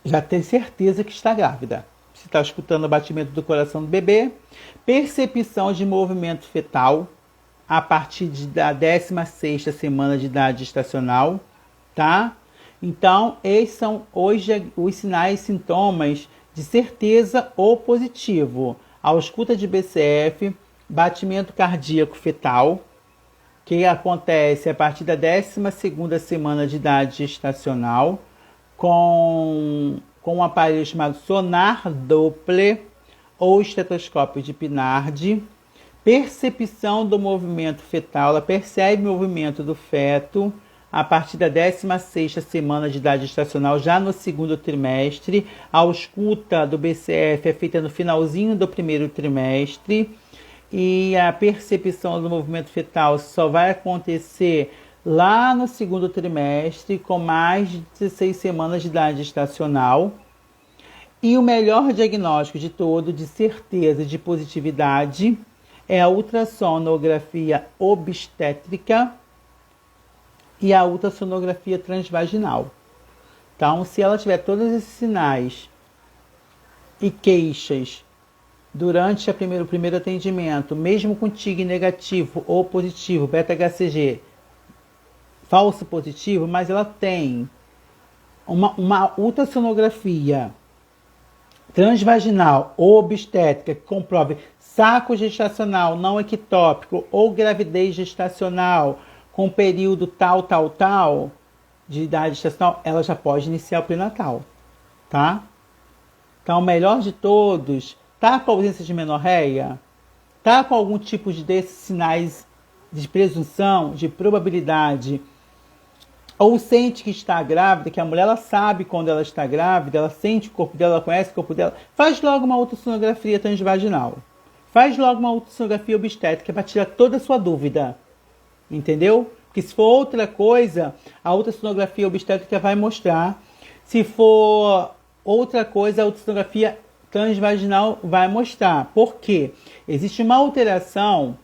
já tem certeza que está grávida. Você está escutando o batimento do coração do bebê. Percepção de movimento fetal a partir da 16ª semana de idade gestacional, tá? Então, esses são hoje os sinais e sintomas de certeza ou positivo. A ausculta de BCF, batimento cardíaco fetal, que acontece a partir da 12ª semana de idade gestacional, com um aparelho chamado sonar Doppler ou estetoscópio de Pinard. Percepção do movimento fetal, ela percebe o movimento do feto a partir da 16ª semana de idade gestacional, já no 2º trimestre. A ausculta do BCF é feita no finalzinho do 1º trimestre. E a percepção do movimento fetal só vai acontecer lá no 2º trimestre, com mais de 16 semanas de idade gestacional. E o melhor diagnóstico de todo, de certeza e de positividade, é a ultrassonografia obstétrica e a ultrassonografia transvaginal. Então, se ela tiver todos esses sinais e queixas durante o primeiro atendimento, mesmo com TIG negativo ou positivo, beta-HCG falso positivo, mas ela tem uma ultrassonografia transvaginal ou obstétrica que comprove saco gestacional não ectópico ou gravidez gestacional com período tal de idade gestacional, ela já pode iniciar o pré-natal, tá? Então, o melhor de todos, tá com ausência de menorreia, tá com algum tipo desses sinais de presunção, de probabilidade, ou sente que está grávida, que a mulher ela sabe quando ela está grávida, ela sente o corpo dela, ela conhece o corpo dela, faz logo uma ultrassonografia transvaginal. Faz logo uma ultrassonografia obstétrica para tirar toda a sua dúvida. Entendeu? Porque se for outra coisa, a ultrassonografia obstétrica vai mostrar. Se for outra coisa, a ultrassonografia transvaginal vai mostrar. Por quê? Existe uma alteração,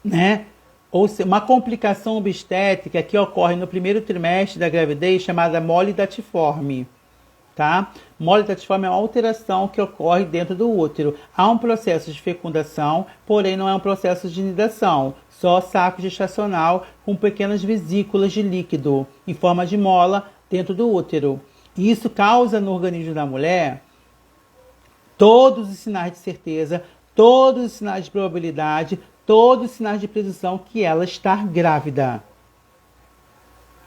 né? Ou seja, uma complicação obstétrica que ocorre no 1º trimestre da gravidez, chamada mole datiforme. Tá? Mole datiforme é uma alteração que ocorre dentro do útero. Há um processo de fecundação, porém não é um processo de nidação. Só saco gestacional com pequenas vesículas de líquido em forma de mola dentro do útero. E isso causa no organismo da mulher todos os sinais de certeza, todos os sinais de probabilidade, todos os sinais de presunção que ela está grávida.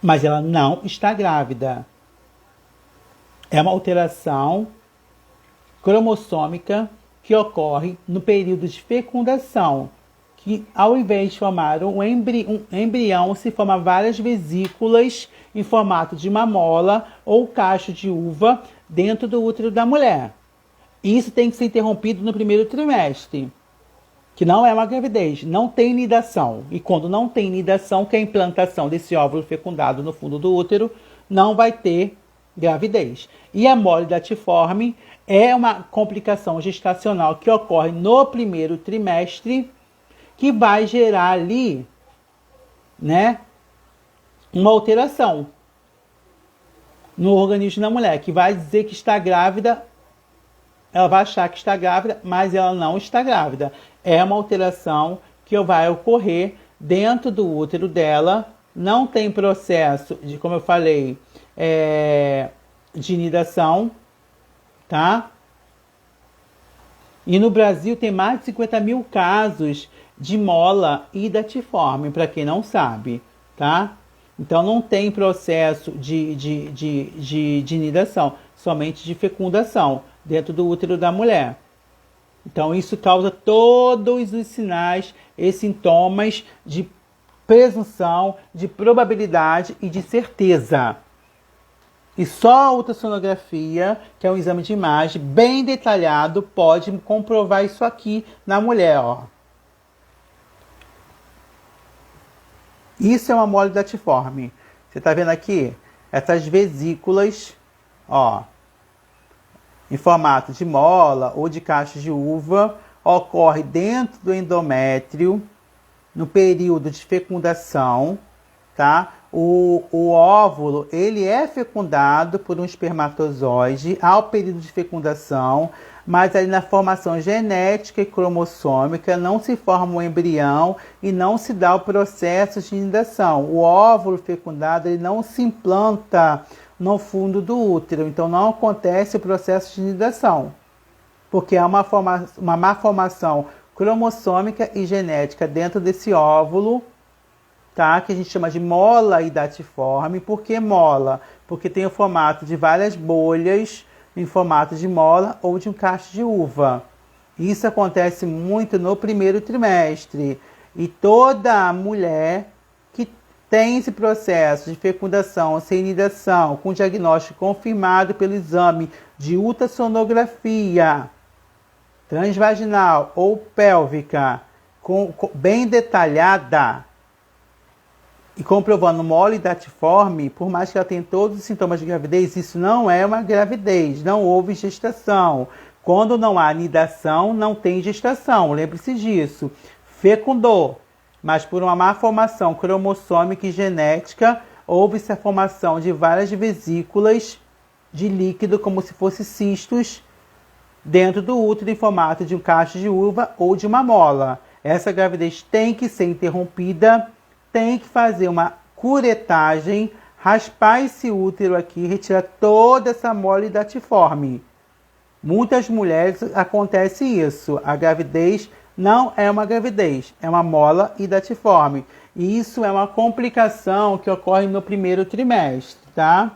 Mas ela não está grávida. É uma alteração cromossômica que ocorre no período de fecundação, que ao invés de formar um embrião, se forma várias vesículas em formato de uma mola ou cacho de uva dentro do útero da mulher. Isso tem que ser interrompido no primeiro trimestre, que não é uma gravidez, não tem nidação. E quando não tem nidação, que é a implantação desse óvulo fecundado no fundo do útero, não vai ter gravidez. E a mole datiforme é uma complicação gestacional que ocorre no primeiro trimestre, que vai gerar ali, né, uma alteração no organismo da mulher, que vai dizer que está grávida, ela vai achar que está grávida, mas ela não está grávida. É uma alteração que vai ocorrer dentro do útero dela, não tem processo de, como eu falei, de nidação, tá? E no Brasil tem mais de 50 mil casos de mola e datiforme, para quem não sabe, tá? Então não tem processo de nidação, somente de fecundação dentro do útero da mulher. Então isso causa todos os sinais e sintomas de presunção, de probabilidade e de certeza. E só a ultrassonografia, que é um exame de imagem bem detalhado, pode comprovar isso aqui na mulher, ó. Isso é uma mole datiforme. Você está vendo aqui? Essas vesículas, ó, em formato de mola ou de cacho de uva, ocorre dentro do endométrio, no período de fecundação, tá? O óvulo, ele é fecundado por um espermatozoide ao período de fecundação, mas aí na formação genética e cromossômica não se forma um embrião e não se dá o processo de nidação. O óvulo fecundado, ele não se implanta no fundo do útero, então não acontece o processo de nidação, porque há uma má formação cromossômica e genética dentro desse óvulo, tá? Que a gente chama de mola datiforme. Por que mola? Porque tem o formato de várias bolhas em formato de mola ou de um cacho de uva. Isso acontece muito no primeiro trimestre. E toda mulher que tem esse processo de fecundação sem nidação, com diagnóstico confirmado pelo exame de ultrassonografia transvaginal ou pélvica, bem detalhada, e comprovando mole datiforme, por mais que ela tenha todos os sintomas de gravidez, isso não é uma gravidez, não houve gestação. Quando não há nidação, não tem gestação, lembre-se disso. Fecundou, mas por uma má formação cromossômica e genética, houve-se a formação de várias vesículas de líquido, como se fossem cistos, dentro do útero em formato de um cacho de uva ou de uma mola. Essa gravidez tem que ser interrompida, tem que fazer uma curetagem, raspar esse útero aqui, retirar toda essa mole datiforme. Muitas mulheres acontece isso. A gravidez não é uma gravidez, é uma mola datiforme. E isso é uma complicação que ocorre no primeiro trimestre, tá?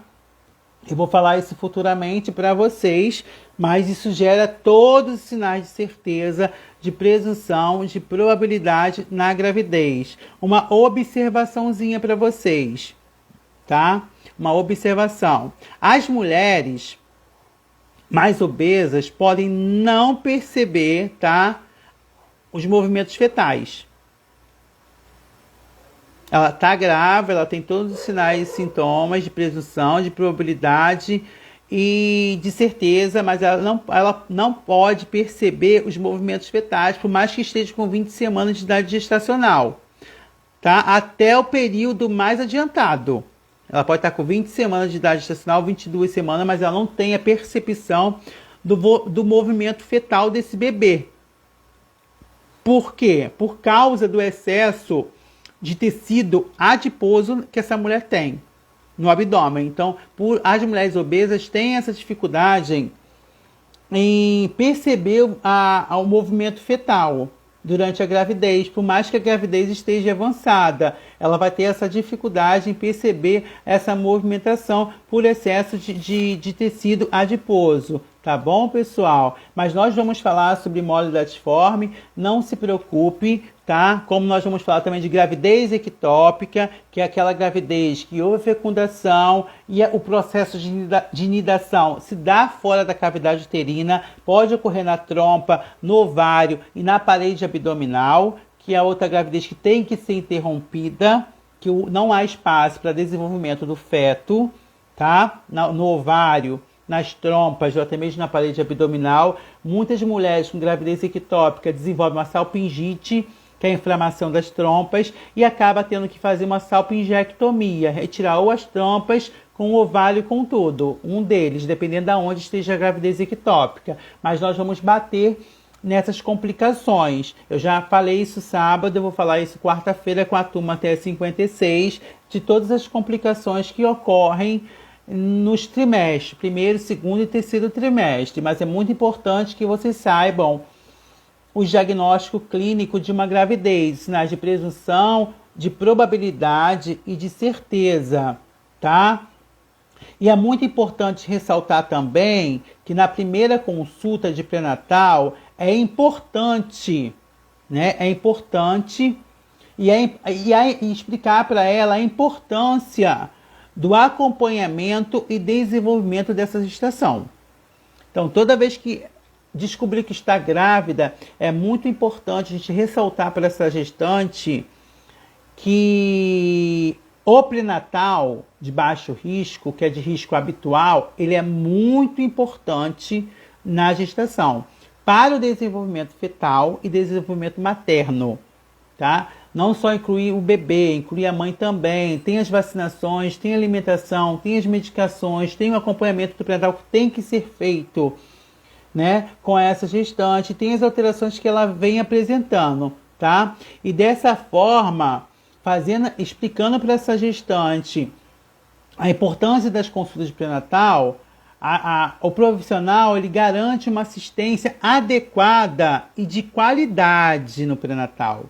Eu vou falar isso futuramente para vocês, mas isso gera todos os sinais de certeza, de presunção, de probabilidade na gravidez. Uma observaçãozinha para vocês, tá? Uma observação. As mulheres mais obesas podem não perceber, tá, os movimentos fetais. Ela está grávida, ela tem todos os sinais e sintomas de presunção, de probabilidade e de certeza, mas ela não pode perceber os movimentos fetais, por mais que esteja com 20 semanas de idade gestacional, tá? Até o período mais adiantado. Ela pode estar com 20 semanas de idade gestacional, 22 semanas, mas ela não tem a percepção do movimento fetal desse bebê. Por quê? Por causa do excesso de tecido adiposo que essa mulher tem no abdômen. Então, as mulheres obesas têm essa dificuldade em perceber o movimento fetal durante a gravidez. Por mais que a gravidez esteja avançada, ela vai ter essa dificuldade em perceber essa movimentação por excesso de tecido adiposo. Tá bom, pessoal? Mas nós vamos falar sobre mole latiforme, não se preocupe, tá? Como nós vamos falar também de gravidez ectópica, que é aquela gravidez que houve fecundação e o processo de nidação se dá fora da cavidade uterina, pode ocorrer na trompa, no ovário e na parede abdominal, que é a outra gravidez que tem que ser interrompida, que não há espaço para desenvolvimento do feto, tá? No ovário, nas trompas ou até mesmo na parede abdominal. Muitas mulheres com gravidez ectópica desenvolvem uma salpingite, que é a inflamação das trompas, e acaba tendo que fazer uma salpingectomia, retirar ou as trompas com o ovário com tudo, um deles, dependendo de onde esteja a gravidez ectópica. Mas nós vamos bater nessas complicações. Eu já falei isso sábado, eu vou falar isso quarta-feira com a turma até 56, de todas as complicações que ocorrem nos trimestres, primeiro, segundo e terceiro trimestre. Mas é muito importante que vocês saibam o diagnóstico clínico de uma gravidez, sinais de presunção, de probabilidade e de certeza, tá? E é muito importante ressaltar também que na primeira consulta de pré-natal é importante, né? É importante e explicar para ela a importância do acompanhamento e desenvolvimento dessa gestação. Então, toda vez que descobrir que está grávida, é muito importante a gente ressaltar para essa gestante que o pré-natal de baixo risco, que é de risco habitual, ele é muito importante na gestação, para o desenvolvimento fetal e desenvolvimento materno, tá? Não só incluir o bebê, incluir a mãe também. Tem as vacinações, tem a alimentação, tem as medicações, tem o acompanhamento do pré-natal que tem que ser feito, né, com essa gestante, tem as alterações que ela vem apresentando, tá? E dessa forma, explicando para essa gestante a importância das consultas de pré-natal, o profissional ele garante uma assistência adequada e de qualidade no pré-natal,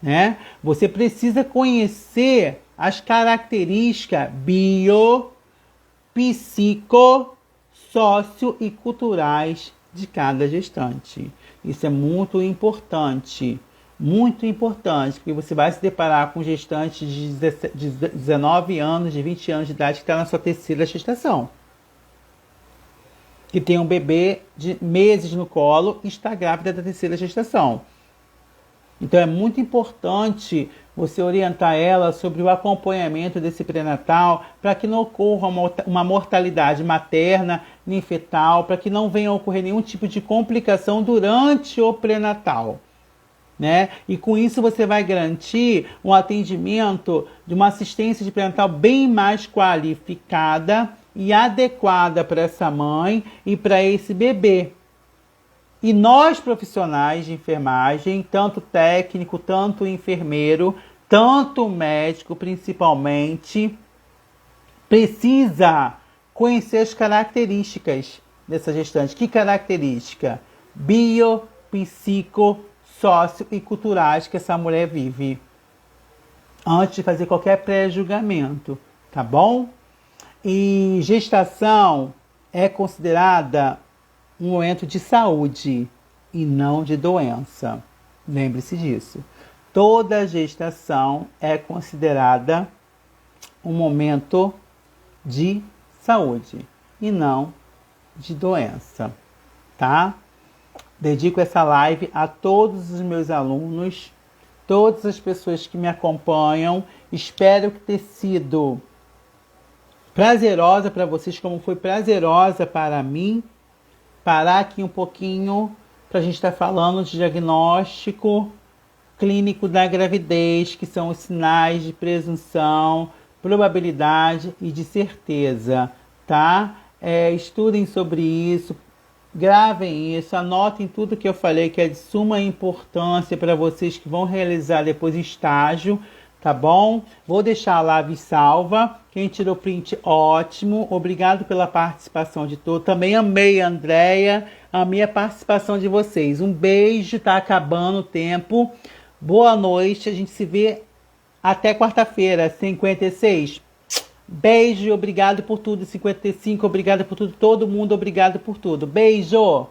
né? Você precisa conhecer as características bio, psico, sócio e culturais de cada gestante. Isso é muito importante, porque você vai se deparar com gestantes de 19 anos, de 20 anos de idade que está na sua terceira gestação, que tem um bebê de meses no colo e está grávida da terceira gestação. Então é muito importante você orientar ela sobre o acompanhamento desse pré-natal para que não ocorra uma mortalidade materna nem fetal, para que não venha a ocorrer nenhum tipo de complicação durante o pré-natal, né? E com isso você vai garantir um atendimento de uma assistência de pré-natal bem mais qualificada e adequada para essa mãe e para esse bebê. E nós, profissionais de enfermagem, tanto técnico, tanto enfermeiro, tanto médico, principalmente, precisa conhecer as características dessa gestante. Que característica? Bio, psico, sócio e culturais que essa mulher vive. Antes de fazer qualquer pré-julgamento, tá bom? E gestação é considerada um momento de saúde e não de doença. Lembre-se disso. Toda gestação é considerada um momento de saúde e não de doença, tá? Dedico essa live a todos os meus alunos, todas as pessoas que me acompanham. Espero que tenha sido prazerosa para vocês, como foi prazerosa para mim. Parar aqui um pouquinho para a gente estar falando de diagnóstico clínico da gravidez, que são os sinais de presunção, probabilidade e de certeza, tá? Estudem sobre isso, gravem isso, anotem tudo que eu falei que é de suma importância para vocês que vão realizar depois estágio, tá bom? Vou deixar a live salva Quem tirou print, ótimo. Obrigado pela participação de todos. Também amei, Andréia. Amei a participação de vocês. Um beijo, tá acabando o tempo. Boa noite. A gente se vê até quarta-feira, 56. Beijo, obrigado por tudo. 55, obrigado por tudo. Todo mundo, obrigado por tudo. Beijo!